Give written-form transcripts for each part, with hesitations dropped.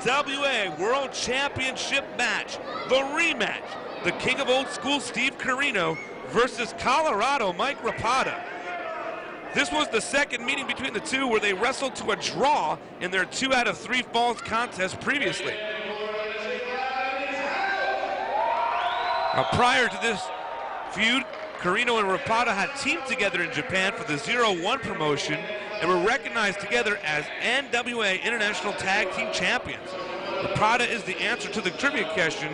NWA World Championship match, the rematch. The King of Old School, Steve Corino, versus Colorado Mike Rapada. This was the second meeting between the two where they wrestled to a draw in their 2 out of 3 falls contest previously. Now, prior to this feud, Corino and Rapada had teamed together in Japan for the 0-1 promotion and were recognized together as NWA International Tag Team Champions. Rapada is the answer to the trivia question,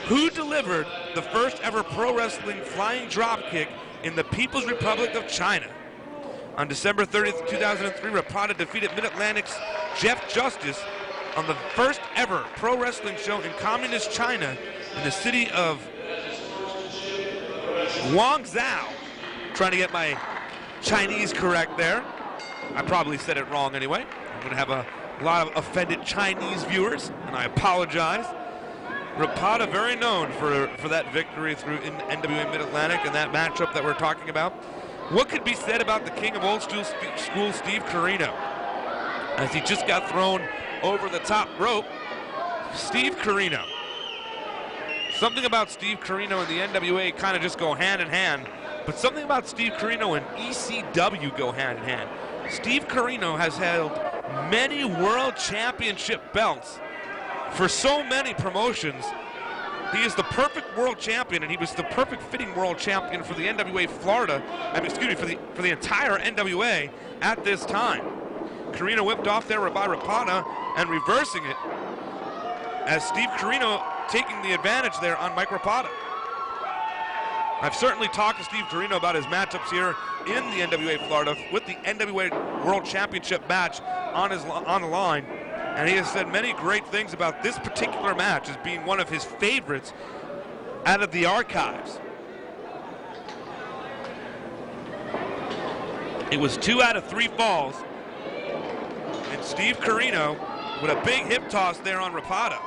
who delivered the first ever pro wrestling flying dropkick in the People's Republic of China? On December 30th, 2003, Rapada defeated Mid-Atlantic's Jeff Justice on the first ever pro wrestling show in communist China in the city of Guangzhou. Trying to get my Chinese correct there. I probably said it wrong anyway. I'm going to have a lot of offended Chinese viewers, and I apologize. Rapada very known for that victory through in NWA Mid-Atlantic and that matchup that we're talking about. What could be said about the King of Old School, Steve Corino? As he just got thrown over the top rope, Steve Corino. Something about Steve Corino and the NWA kind of just go hand in hand, but something about Steve Corino and ECW go hand in hand. Steve Corino has held many world championship belts for so many promotions. He is the perfect world champion, and he was the perfect fitting world champion for the NWA Florida, for the entire NWA at this time. Corino whipped off there by Rapada and reversing it as Steve Corino taking the advantage there on Mike Rapada. I've certainly talked to Steve Corino about his matchups here in the NWA Florida with the NWA World Championship match on the line, and he has said many great things about this particular match as being one of his favorites out of the archives. It was 2 out of 3 falls, and Steve Corino with a big hip toss there on Rapada.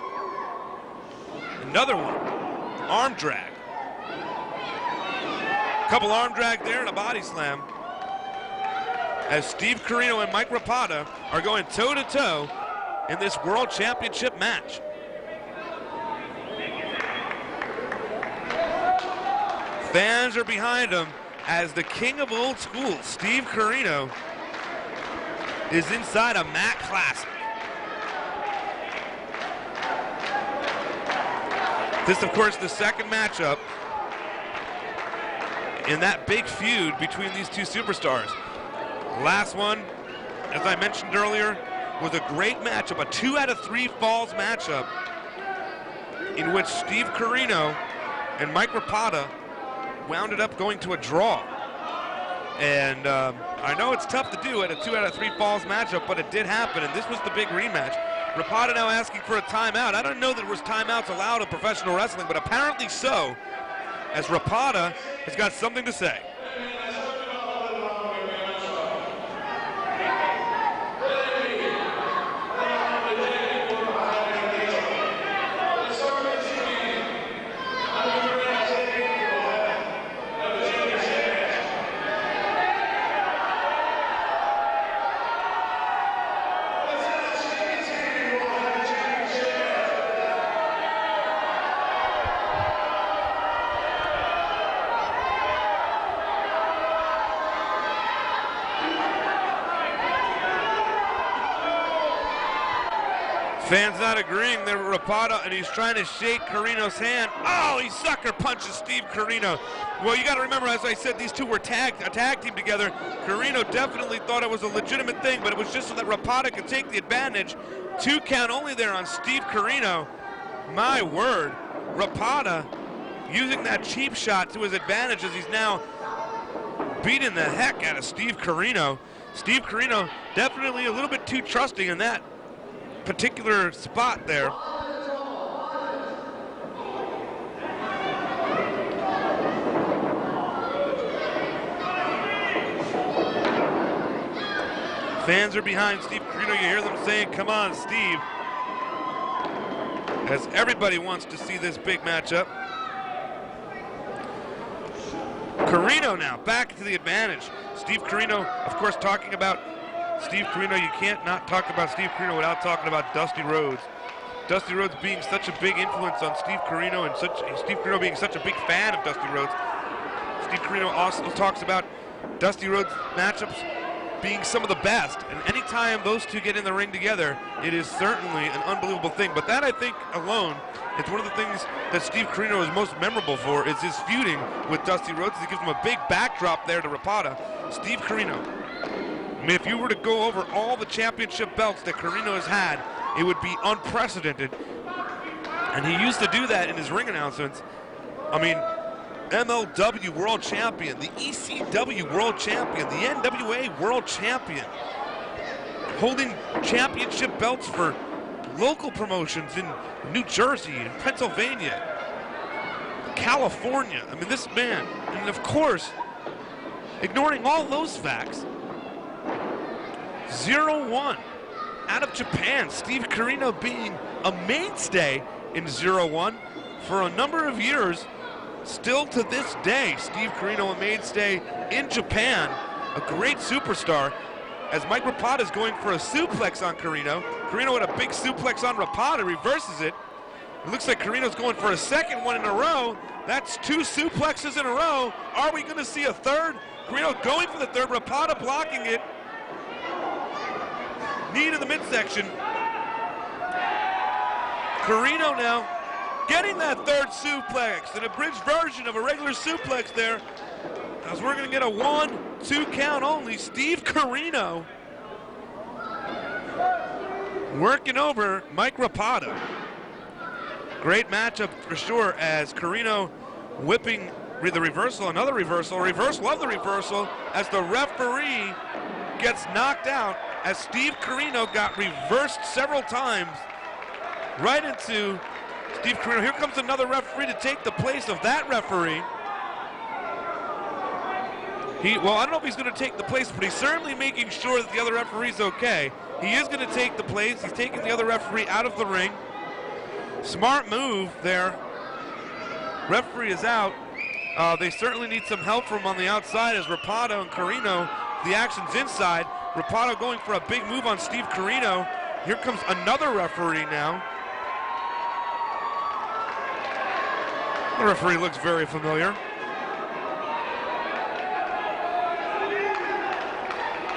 Another one, arm drag. Couple arm drag there and a body slam as Steve Corino and Mike Rapada are going toe-to-toe in this World Championship match. Fans are behind him as the King of Old School, Steve Corino, is inside a Mac Classic. This, of course, the second matchup in that big feud between these two superstars. Last one, as I mentioned earlier, was a great matchup, a 2 out of 3 falls matchup in which Steve Corino and Mike Rapada wound it up going to a draw. And I know it's tough to do at a 2 out of 3 falls matchup, but it did happen, and this was the big rematch. Rapada now asking for a timeout. I don't know that there was timeouts allowed in professional wrestling, but apparently so, as Rapada has got something to say. Fans not agreeing there with Rapada, and he's trying to shake Corino's hand. Oh, he sucker punches Steve Corino. Well, you got to remember, as I said, these two were a tag team together. Corino definitely thought it was a legitimate thing, but it was just so that Rapada could take the advantage. 2 count only there on Steve Corino. My word, Rapada using that cheap shot to his advantage as he's now beating the heck out of Steve Corino. Steve Corino definitely a little bit too trusting in that particular spot there. Fans are behind Steve Corino. You hear them saying, "Come on, Steve," as everybody wants to see this big matchup. Corino now back to the advantage. Steve Corino, of course, talking about Steve Corino. You can't not talk about Steve Corino without talking about Dusty Rhodes. Dusty Rhodes being such a big influence on Steve Corino and Steve Corino being such a big fan of Dusty Rhodes. Steve Corino also talks about Dusty Rhodes matchups being some of the best, and anytime those two get in the ring together, it is certainly an unbelievable thing. But that, I think, alone, it's one of the things that Steve Corino is most memorable for, is his feuding with Dusty Rhodes. It gives him a big backdrop there to Rapada. Steve Corino, I mean, if you were to go over all the championship belts that Corino has had, it would be unprecedented. And he used to do that in his ring announcements. I mean, MLW World Champion, the ECW World Champion, the NWA World Champion, holding championship belts for local promotions in New Jersey and Pennsylvania, California. I mean, this man, and of course, ignoring all those facts, 0-1 out of Japan, Steve Corino being a mainstay in 0-1 for a number of years. Still to this day, Steve Corino a mainstay in Japan, a great superstar, as Mike Rapada is going for a suplex on Corino. Corino with a big suplex on Rapada, reverses it. It looks like Corino's going for a second one in a row. That's 2 suplexes in a row. Are we going to see a third? Corino going for the third, Rapada blocking it. Knee to the midsection. Corino now getting that third suplex, an abridged version of a regular suplex there, as we're going to get a 1-2 count only. Steve Corino working over Mike Rapada. Great matchup for sure, as Corino whipping the reversal, another reversal of the reversal, as the referee gets knocked out, as Steve Corino got reversed several times right into Steve Corino. Here comes another referee to take the place of that referee. Well, I don't know if he's going to take the place, but he's certainly making sure that the other referee's okay. He is going to take the place. He's taking the other referee out of the ring. Smart move there. Referee is out. They certainly need some help from on the outside, as Rapada and Corino, the action's inside. Rapada going for a big move on Steve Corino. Here comes another referee now. The referee looks very familiar.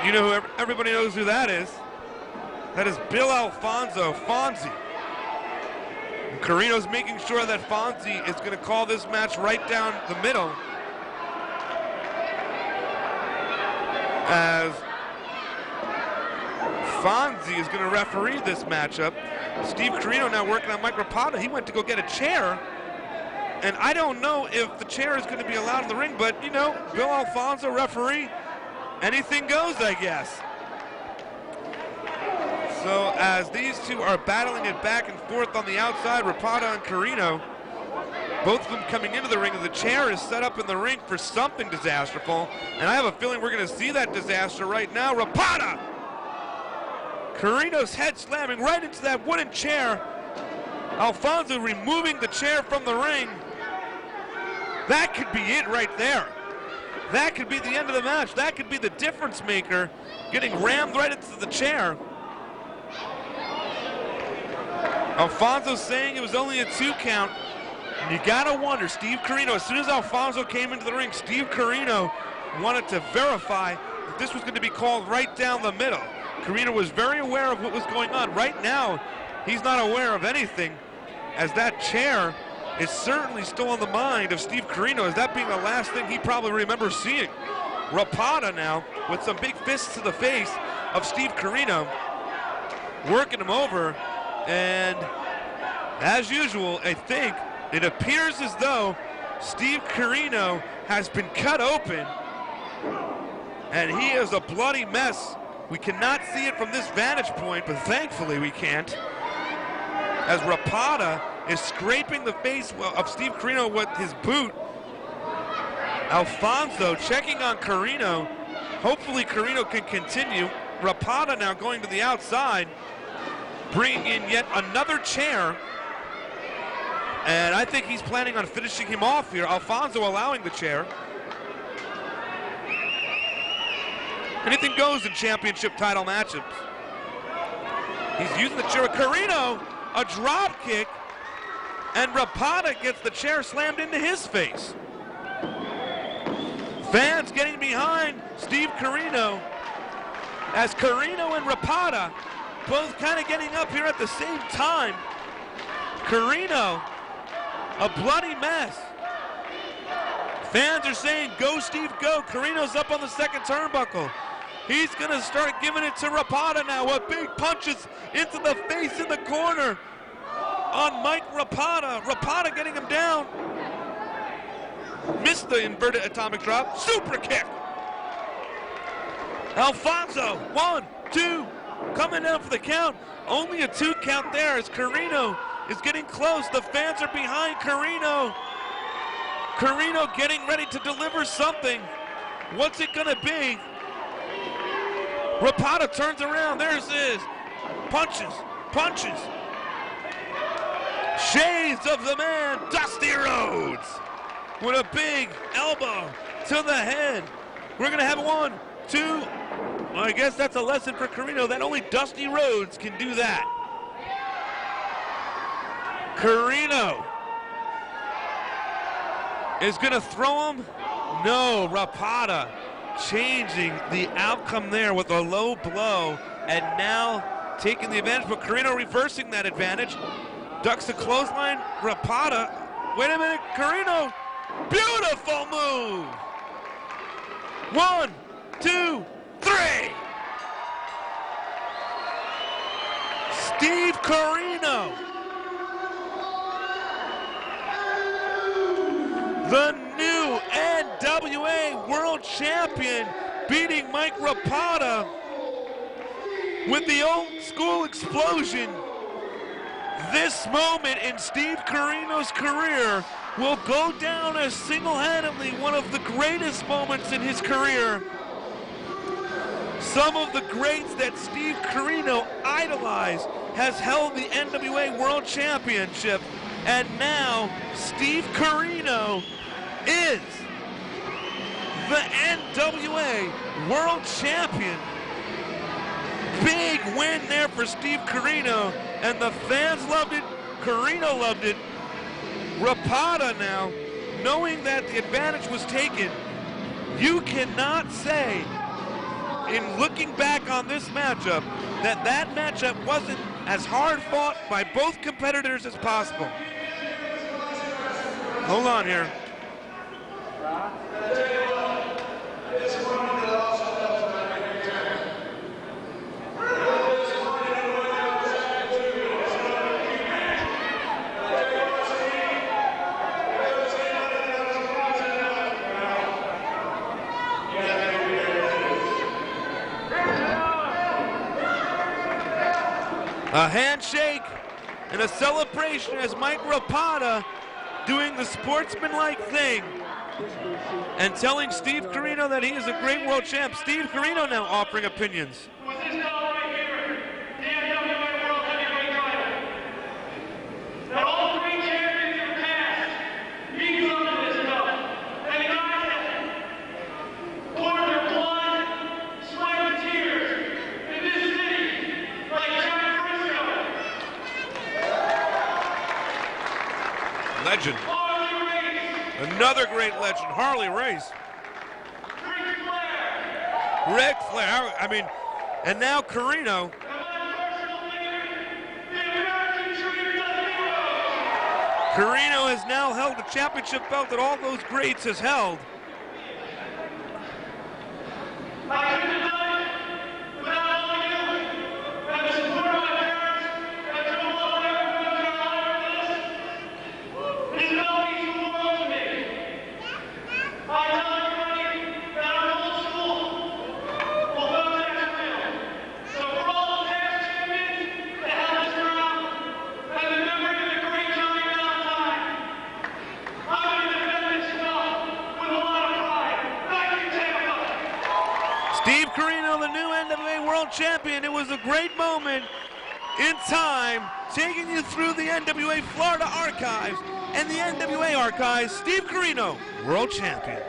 You know who everybody knows who that is. That is Bill Alfonso, Fonzie. And Corino's making sure that Fonzie is going to call this match right down the middle, as Fonzie is going to referee this matchup. Steve Corino now working on Mike Rapada. He went to go get a chair, and I don't know if the chair is going to be allowed in the ring, but, you know, Bill Alfonso, referee, anything goes, I guess. So as these two are battling it back and forth on the outside, Rapada and Corino, both of them coming into the ring, and the chair is set up in the ring for something disasterful, and I have a feeling we're going to see that disaster right now. Rapada! Corino's head slamming right into that wooden chair. Alfonso removing the chair from the ring. That could be it right there. That could be the end of the match. That could be the difference maker, getting rammed right into the chair. Alfonso saying it was only a 2 count. And you gotta wonder, Steve Corino, as soon as Alfonso came into the ring, Steve Corino wanted to verify that this was going to be called right down the middle. Corino was very aware of what was going on. Right now, he's not aware of anything, as that chair is certainly still on the mind of Steve Corino, as that being the last thing he probably remembers seeing. Rapada now with some big fists to the face of Steve Corino, working him over, and as usual, I think it appears as though Steve Corino has been cut open, and he is a bloody mess. We cannot see it from this vantage point, but thankfully we can't, as Rapada is scraping the face of Steve Corino with his boot. Alfonso checking on Corino. Hopefully Corino can continue. Rapada now going to the outside, bringing in yet another chair. And I think he's planning on finishing him off here. Alfonso allowing the chair. Anything goes in championship title matchups. He's using the chair. Corino, a drop kick, and Rapada gets the chair slammed into his face. Fans getting behind Steve Corino, as Corino and Rapada both kind of getting up here at the same time. Corino, a bloody mess. Fans are saying, go Steve, go. Corino's up on the second turnbuckle. He's gonna start giving it to Rapada now. What big punches into the face in the corner on Mike Rapada. Rapada getting him down. Missed the inverted atomic drop. Super kick. Alfonso, 1, 2, coming down for the count. Only a 2 count there as Corino is getting close. The fans are behind Corino. Corino getting ready to deliver something. What's it gonna be? Rapada turns around, there's his. Punches, punches. Shades of the man, Dusty Rhodes, with a big elbow to the head. We're gonna have 1, 2, well, I guess that's a lesson for Corino, that only Dusty Rhodes can do that. Corino is gonna throw him. No, Rapada changing the outcome there with a low blow and now taking the advantage, but Corino reversing that advantage. Ducks the clothesline, Rapada. Wait a minute, Corino, beautiful move. 1, 2, 3. Steve Corino, the new NWA World Champion, beating Mike Rapada with the old school explosion. This moment in Steve Corino's career will go down as single-handedly one of the greatest moments in his career. Some of the greats that Steve Corino idolized has held the NWA World Championship, and now Steve Corino is the NWA World Champion. Big win there for Steve Corino, and the fans loved it, Corino loved it. Rapada now, knowing that the advantage was taken, you cannot say, in looking back on this matchup, that that matchup wasn't as hard fought by both competitors as possible. Hold on here. A handshake and a celebration as Mike Rapada doing the sportsmanlike thing and telling Steve Corino that he is a great world champ. Steve Corino now offering opinions. With this belt right here, the NWA World Heavyweight title. Now all 3 champions in the past mean something to this belt. And the guys that poured their blood, sweat, and tears in this city, like Johnny Briscoe. Legend. Another great legend, Harley Race. Ric Flair, I mean, and now Corino. Corino has now held the championship belt that all those greats has held. Steve Corino, the new NWA World Champion. It was a great moment in time, taking you through the NWA Florida archives and the NWA archives. Steve Corino, World Champion.